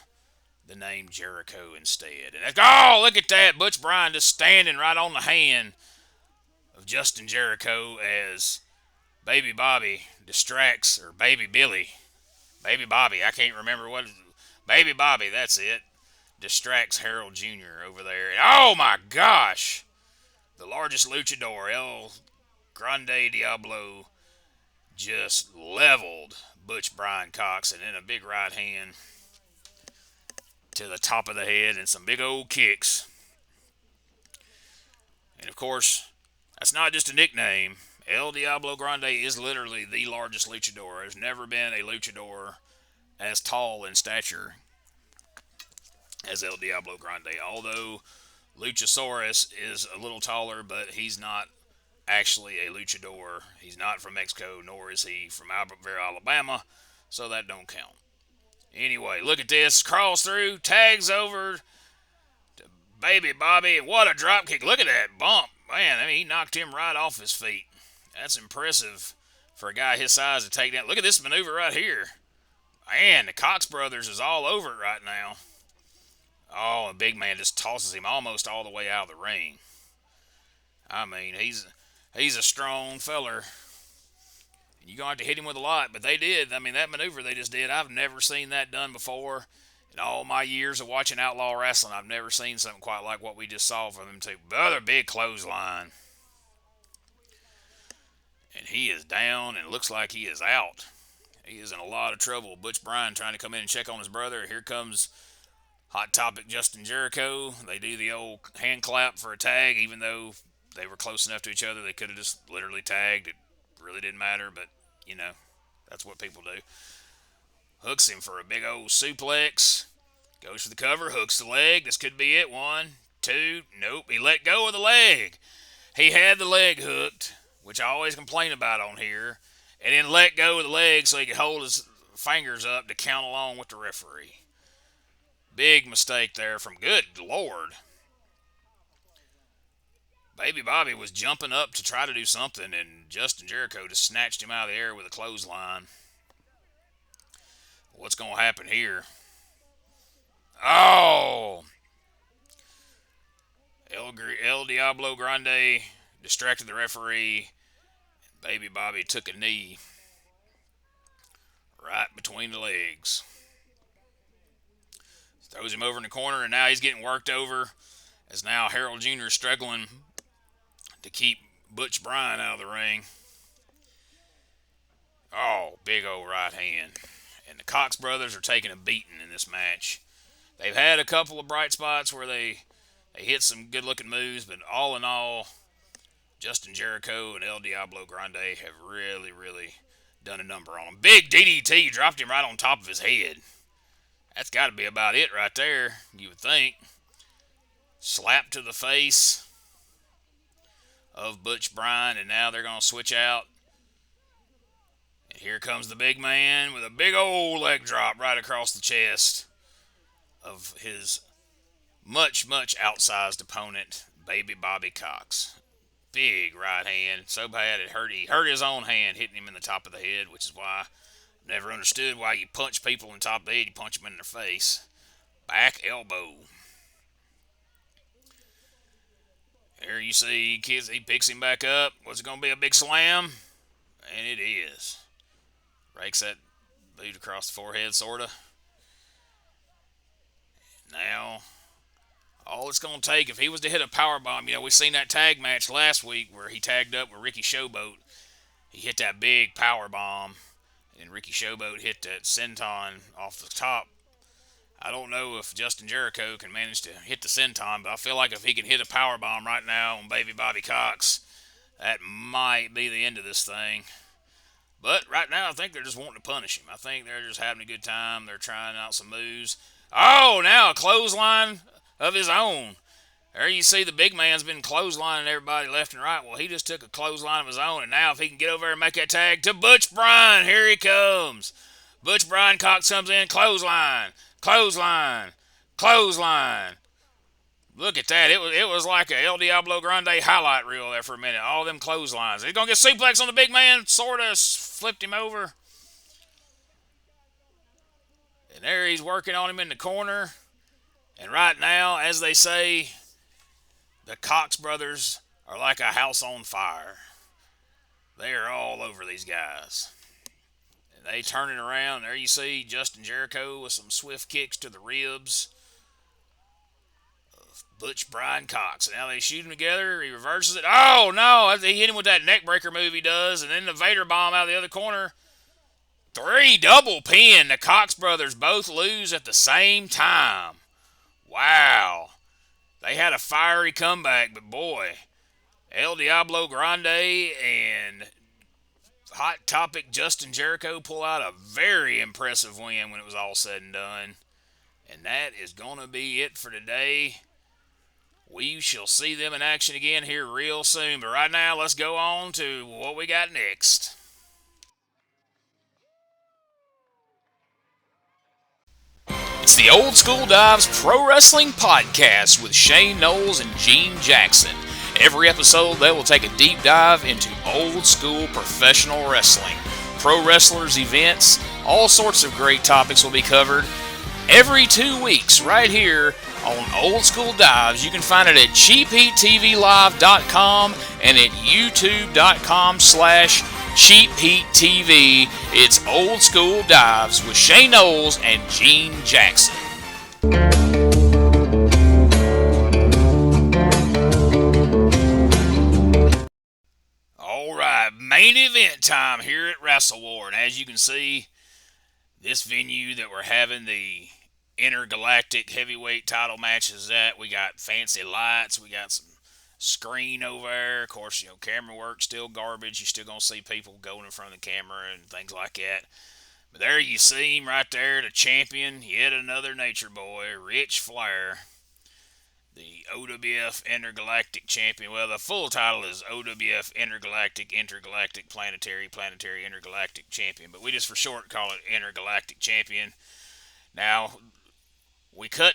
the name Jericho instead. And oh, look at that. Butch Bryan just standing right on the hand of Justin Jericho as Baby Bobby distracts, or Baby Billy. Baby Bobby, I can't remember what. Baby Bobby, that's it. Distracts Harold Jr. over there. And oh my gosh. The largest luchador, El Grande Diablo, just leveled Butch Bryan Cox, and then a big right hand to the top of the head and some big old kicks. And of course, that's not just a nickname. El Diablo Grande is literally the largest luchador. There's never been a luchador as tall in stature as El Diablo Grande. Although Luchasaurus is a little taller, but he's not actually a luchador. He's not from Mexico, nor is he from Albertville, Alabama, so that don't count. Anyway, look at this. Crawls through, tags over to Baby Bobby. What a drop kick. Look at that bump. Man, I mean, he knocked him right off his feet. That's impressive for a guy his size to take that. Look at this maneuver right here. Man, the Cox brothers is all over it right now. Oh, the big man just tosses him almost all the way out of the ring. I mean, he's a strong feller. You're going to have to hit him with a lot, but they did. I mean, that maneuver they just did, I've never seen that done before. In all my years of watching Outlaw Wrestling, I've never seen something quite like what we just saw from them two. Another big clothesline. And he is down and looks like he is out. He is in a lot of trouble. Butch Bryan trying to come in and check on his brother. Here comes Hot Topic Justin Jericho. They do the old hand clap for a tag, even though they were close enough to each other. They could have just literally tagged. It really didn't matter, but, you know, that's what people do. Hooks him for a big old suplex. Goes for the cover, hooks the leg. This could be it. 1, 2. Nope, he let go of the leg. He had the leg hooked, which I always complain about on here, and then let go of the leg so he could hold his fingers up to count along with the referee. Big mistake there from good Lord. Baby Bobby was jumping up to try to do something, and Justin Jericho just snatched him out of the air with a clothesline. What's going to happen here? Oh! El Diablo Grande distracted the referee. Baby Bobby took a knee right between the legs. Throws him over in the corner, and now he's getting worked over as now Harold Jr. is struggling to keep Butch Bryan out of the ring. Oh, big old right hand. And the Cox brothers are taking a beating in this match. They've had a couple of bright spots where they hit some good-looking moves, but all in all, Justin Jericho and El Diablo Grande have really, really done a number on him. Big DDT dropped him right on top of his head. That's got to be about it right there, you would think. Slap to the face of Butch Bryan, and now they're going to switch out. And here comes the big man with a big old leg drop right across the chest of his much, much outsized opponent, Baby Bobby Cox. Big right hand, so bad it hurt. He hurt his own hand, hitting him in the top of the head, which is why I never understood why you punch people in the top of the head. You punch them in their face. Back elbow. There you see, kids. He picks him back up. Was it going to be a big slam? And it is. Rakes that boot across the forehead, sort of. Now, all it's going to take, if he was to hit a powerbomb, you know, we seen that tag match last week where he tagged up with Ricky Showboat. He hit that big powerbomb, and Ricky Showboat hit that senton off the top. I don't know if Justin Jericho can manage to hit the senton, but I feel like if he can hit a power bomb right now on baby Bobby Cox, that might be the end of this thing. But right now, I think they're just wanting to punish him. I think they're just having a good time. They're trying out some moves. Oh, now a clothesline of his own. There you see the big man's been clotheslining everybody left and right. Well, he just took a clothesline of his own, and now if he can get over there and make that tag to Butch Bryan, here he comes. Butch Bryan Cox comes in, clothesline, clothesline, clothesline. Look at that. It was like a El Diablo Grande highlight reel there for a minute. All them clotheslines. He's going to get suplex on the big man. Sort of flipped him over. And there he's working on him in the corner. And right now, as they say, the Cox brothers are like a house on fire. They are all over these guys. And they turn it around. There you see Justin Jericho with some swift kicks to the ribs. Butch Bryan Cox. And now they shoot him together. He reverses it. Oh, no. He hit him with that neckbreaker move he does. And then the Vader bomb out of the other corner. 3 double pin. The Cox brothers both lose at the same time. Wow. They had a fiery comeback, but boy, El Diablo Grande and Hot Topic Justin Jericho pull out a very impressive win when it was all said and done. And that is going to be it for today. We shall see them in action again here real soon. But right now, let's go on to what we got next. It's the Old School Dives Pro Wrestling Podcast with Shane Knowles and Gene Jackson. Every episode, they will take a deep dive into old school professional wrestling. Pro wrestlers, events, all sorts of great topics will be covered. Every 2 weeks, right here on Old School Dives. You can find it at cheapheattvlive.com and at youtube.com/cheapheattv. It's Old School Dives with Shane Knowles and Gene Jackson. All right, main event time here at Wrassle War. And as you can see, this venue that we're having the intergalactic heavyweight title matches at, we got fancy lights, we got some screen over there. Of course, camera work still garbage. You're still gonna see people going in front of the camera and things like that. But there you see him right there, the champion, yet another nature boy, Rich Flair, the OWF Intergalactic Champion. Well, the full title is OWF Intergalactic Planetary Intergalactic Champion, but we just for short call it Intergalactic Champion. Now, we cut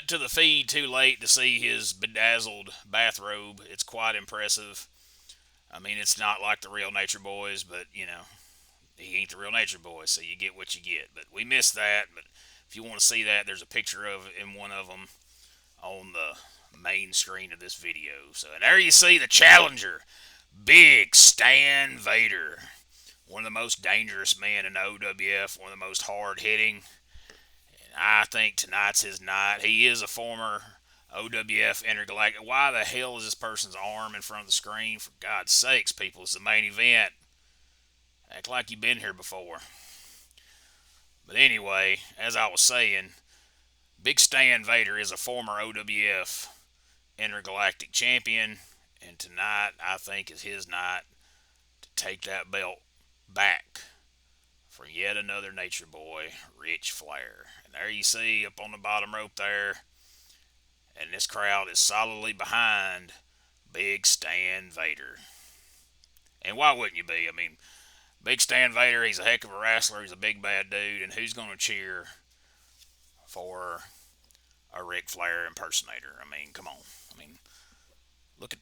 to the feed too late to see his bedazzled bathrobe. It's quite impressive. I mean, it's not like the real Nature Boys, but he ain't the real Nature Boy, so you get what you get. But we missed that. But if you want to see that, there's a picture of it in one of them on the main screen of this video. So, and there you see the challenger, Big Stan Vader, one of the most dangerous men in the OWF, one of the most hard-hitting. And I think tonight's his night. He is a former OWF Intergalactic. Why the hell is this person's arm in front of the screen? For God's sakes, people, it's the main event. Act like you've been here before. But anyway, as I was saying, Big Stan Vader is a former OWF Intergalactic Champion, and tonight I think is his night to take that belt back for yet another Nature Boy, Rich Flair. And there you see up on the bottom rope there, and this crowd is solidly behind Big Stan Vader. And why wouldn't you be? I mean, Big Stan Vader, he's a heck of a wrestler. He's a big bad dude. And who's going to cheer for a Ric Flair impersonator? I mean, come on. Look at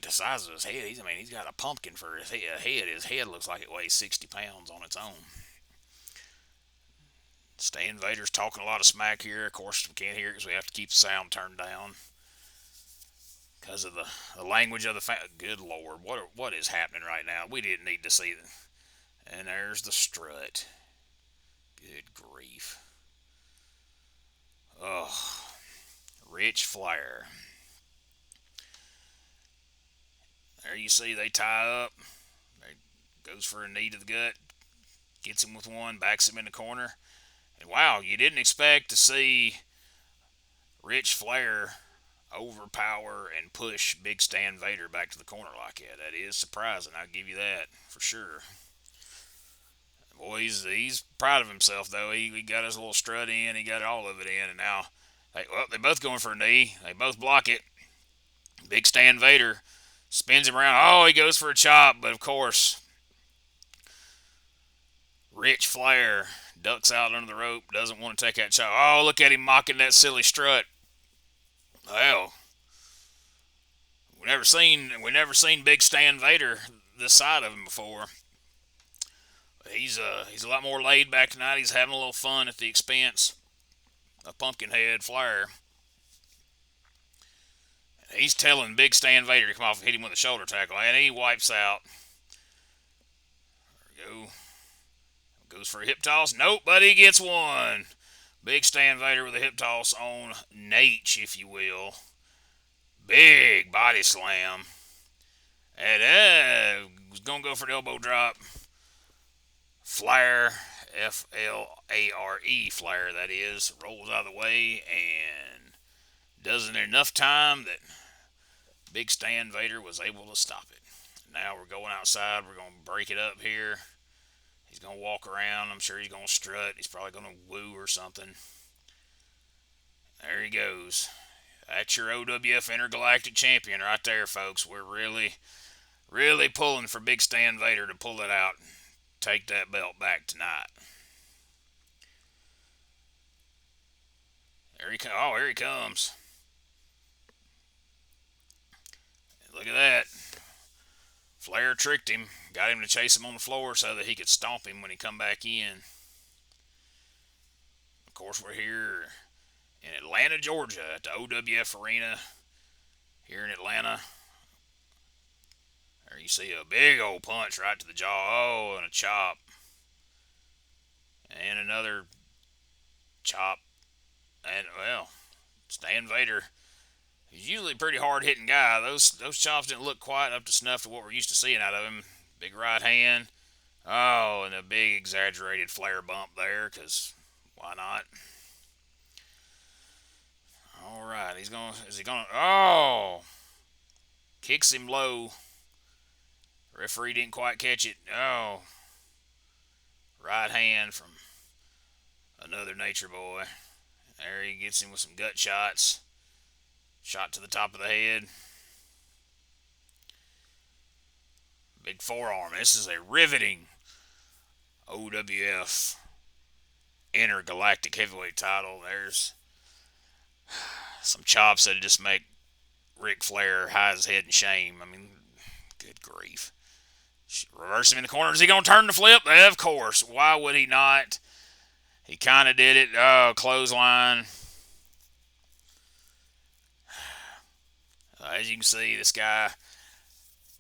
the size of his head. He's got a pumpkin for his head. His head looks like it weighs 60 pounds on its own. Stan Vader's talking a lot of smack here. Of course, we can't hear it because we have to keep the sound turned down because of the language of the Good Lord, what is happening right now? We didn't need to see that. And there's the strut. Good grief. Oh, Rich Flair. There you see they tie up. Goes for a knee to the gut. Gets him with one. Backs him in the corner. And wow, you didn't expect to see Rich Flair overpower and push Big Stan Vader back to the corner like that. That is surprising. I'll give you that for sure. Boy, he's proud of himself though. He got his little strut in. He got all of it in, and now they both going for a knee. They both block it. Big Stan Vader spins him around. Oh, he goes for a chop, but of course, Rich Flair ducks out under the rope. Doesn't want to take that chop. Oh, look at him mocking that silly strut. Well, we never seen Big Stan Vader this side of him before. He's a lot more laid back tonight. He's having a little fun at the expense of Pumpkinhead Flair. He's telling Big Stan Vader to come off and hit him with a shoulder tackle, and he wipes out. There we go. Goes for a hip toss. Nope, but he gets one. Big Stan Vader with a hip toss on Nate, if you will. Big body slam. And was going to go for the elbow drop. Flair, F-L-A-R-E, Flair, that is, rolls out of the way and does it in enough time that Big Stan Vader was able to stop it. Now we're going outside. We're going to break it up here. He's going to walk around. I'm sure he's going to strut. He's probably going to woo or something. There he goes. That's your OWF Intergalactic Champion right there, folks. We're really, really pulling for Big Stan Vader to pull it out. Take that belt back tonight. Here he comes. Look at that. Flair tricked him. Got him to chase him on the floor so that he could stomp him when he come back in. Of course, we're here in Atlanta, Georgia at the OWF Arena here in Atlanta. There you see a big old punch right to the jaw. Oh, and a chop. And another chop. And, well, Stan Vader, he's usually a pretty hard-hitting guy. Those chops didn't look quite up to snuff to what we're used to seeing out of him. Big right hand. Oh, and a big exaggerated Flair bump there, because why not? All right, is he going to, oh, kicks him low. Referee didn't quite catch it. Oh, right hand from another Nature Boy. There he gets him with some gut shots. Shot to the top of the head. Big forearm. This is a riveting OWF Intergalactic Heavyweight title. There's some chops that just make Ric Flair hide his head in shame. I mean, good grief. Reverse him in the corner. Is he going to turn the flip? Of course. Why would he not? He kind of did it. Oh, clothesline. As you can see, this guy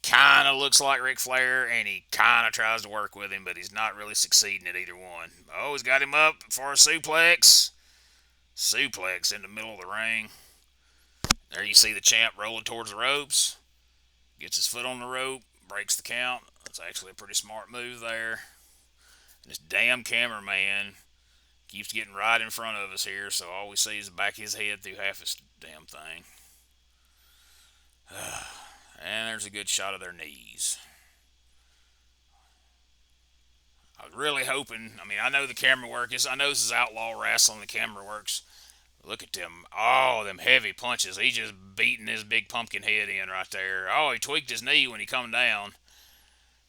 kind of looks like Ric Flair, and he kind of tries to work with him, but he's not really succeeding at either one. Oh, he's got him up for a suplex. Suplex in the middle of the ring. There you see the champ rolling towards the ropes. Gets his foot on the rope, breaks the count. That's actually a pretty smart move there. And this damn cameraman keeps getting right in front of us here, so all we see is the back of his head through half his damn thing. And there's a good shot of their knees. I was really hoping, I mean, I know the camera work is, I know this is Outlaw Wrestling, the camera works. Look at them, oh, them heavy punches. He just beating his big pumpkin head in right there. Oh, he tweaked his knee when he come down.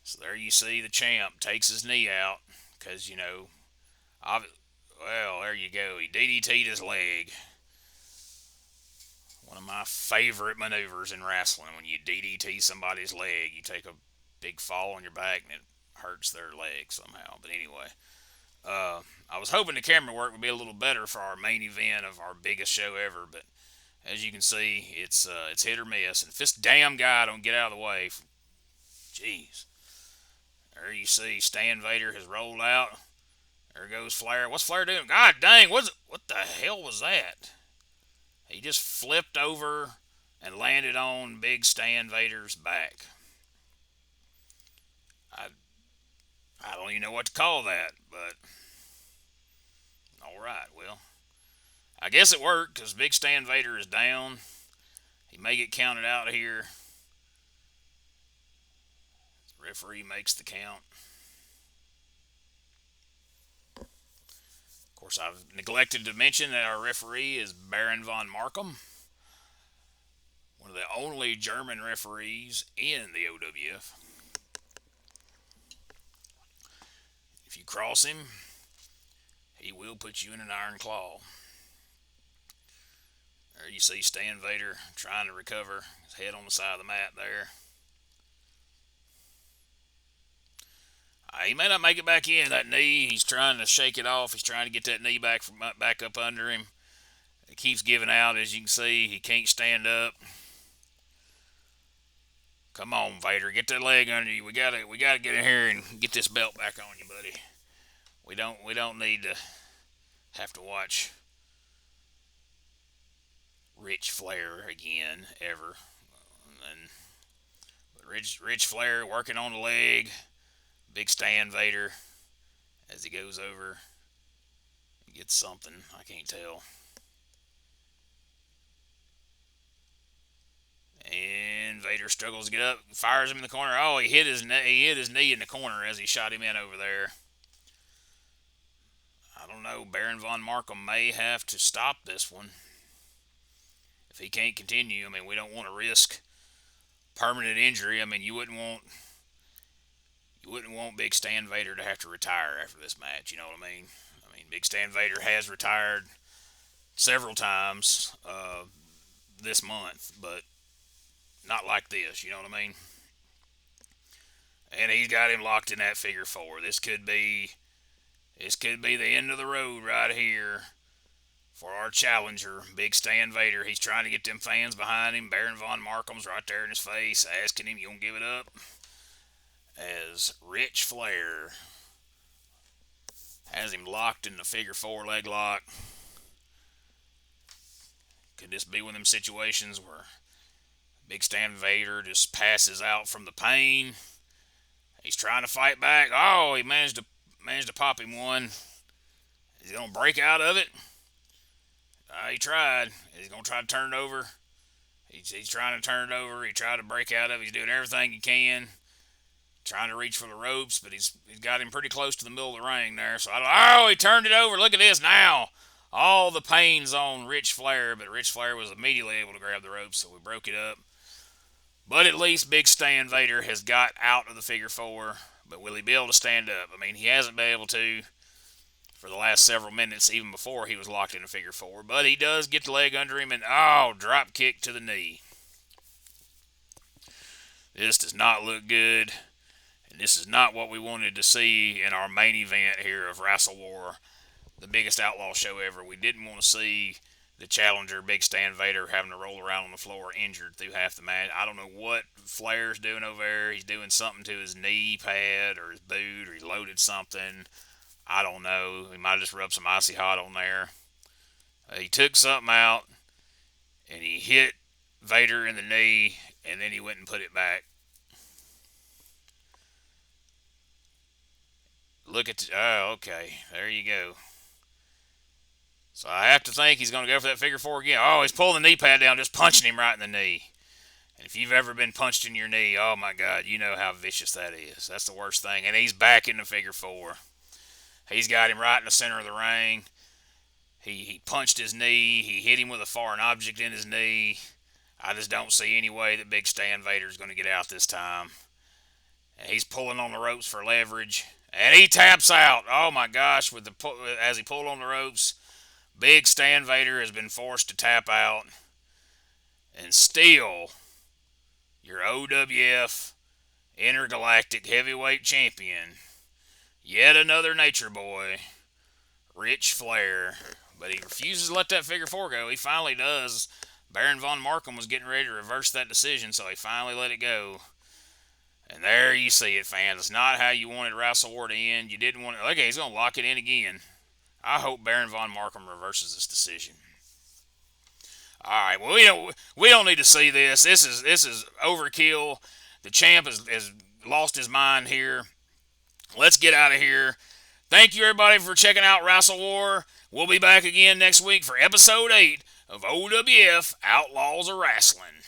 So there you see the champ takes his knee out because, you know, well, there you go. He DDT'd his leg. One of my favorite maneuvers in wrestling, when you DDT somebody's leg, you take a big fall on your back and it hurts their leg somehow. But anyway, I was hoping the camera work would be a little better for our main event of our biggest show ever, but as you can see, it's hit or miss. And if this damn guy don't get out of the way, jeez. There you see Stan Vader has rolled out. There goes Flair. What's Flair doing? God dang, what the hell was that? He just flipped over and landed on Big Stan Vader's back. I don't even know what to call that, but All right, well, I guess it worked because Big Stan Vader is down. He may get counted out here. The referee makes the count. Of course, I've neglected to mention that our referee is Baron von Markham, one of the only German referees in the OWF. If you cross him, he will put you in an iron claw. There you see Stan Vader trying to recover, his head on the side of the mat there. He may not make it back in. That knee, he's trying to shake it off. He's trying to get that knee back up under him. It keeps giving out, as you can see. He can't stand up. Come on, Vader, get that leg under you. We gotta get in here and get this belt back on you, buddy. We don't need to have to watch Rich Flair again ever. But Rich Flair working on the leg. Big Stan Vader as he goes over and gets something. I can't tell. And Vader struggles to get up, fires him in the corner. Oh, he hit his knee in the corner as he shot him in over there. I don't know. Baron von Markham may have to stop this one if he can't continue. I mean, we don't want to risk permanent injury. I mean, you wouldn't want Big Stan Vader to have to retire after this match. You know what I mean? I mean, Big Stan Vader has retired several times this month, but not like this. You know what I mean? And he's got him locked in that figure four. This could be the end of the road right here for our challenger, Big Stan Vader. He's trying to get them fans behind him. Baron von Markham's right there in his face, asking him, "You gonna give it up?" As Rich Flair has him locked in the figure four leg lock. Could this be one of them situations where Big Stan Vader just passes out from the pain? He's trying to fight back. Oh, he managed to pop him one. Is he gonna break out of it? He tried. He's gonna try to turn it over. He's trying to turn it over. He tried to break out of it. He's doing everything he can, trying to reach for the ropes, but he's got him pretty close to the middle of the ring there. So he turned it over. Look at this now. All the pain's on Rich Flair, but Rich Flair was immediately able to grab the ropes, so we broke it up. But at least Big Stan Vader has got out of the figure four. But will he be able to stand up? I mean, he hasn't been able to for the last several minutes, even before he was locked in a figure four. But he does get the leg under him, and drop kick to the knee. This does not look good. And this is not what we wanted to see in our main event here of Wrassle War, the biggest outlaw show ever. We didn't want to see the challenger, Big Stan Vader, having to roll around on the floor injured through half the match. I don't know what Flair's doing over there. He's doing something to his knee pad or his boot, or he loaded something. I don't know. He might have just rubbed some icy hot on there. He took something out, and he hit Vader in the knee, and then he went and put it back. Look at okay. There you go. So I have to think he's going to go for that figure four again. Oh, he's pulling the knee pad down, just punching him right in the knee. And if you've ever been punched in your knee, oh my God, you know how vicious that is. That's the worst thing. And he's back in the figure four. He's got him right in the center of the ring. He punched his knee. He hit him with a foreign object in his knee. I just don't see any way that Big Stan Vader is going to get out this time. And he's pulling on the ropes for leverage. And he taps out. Oh my gosh, as he pulled on the ropes, Big Stan Vader has been forced to tap out. And still, your OWF Intergalactic Heavyweight Champion, yet another nature boy, Rich Flair. But he refuses to let that figure four go. He finally does. Baron von Markham was getting ready to reverse that decision, so he finally let it go. And there you see it, fans. It's not how you wanted Wrassle War to end. You didn't want it. Okay, he's going to lock it in again. I hope Baron von Markham reverses this decision. All right, well, we don't need to see this. This is overkill. The champ has lost his mind here. Let's get out of here. Thank you, everybody, for checking out Wrassle War. We'll be back again next week for episode 8 of OWF Outlaws of Wrasslin.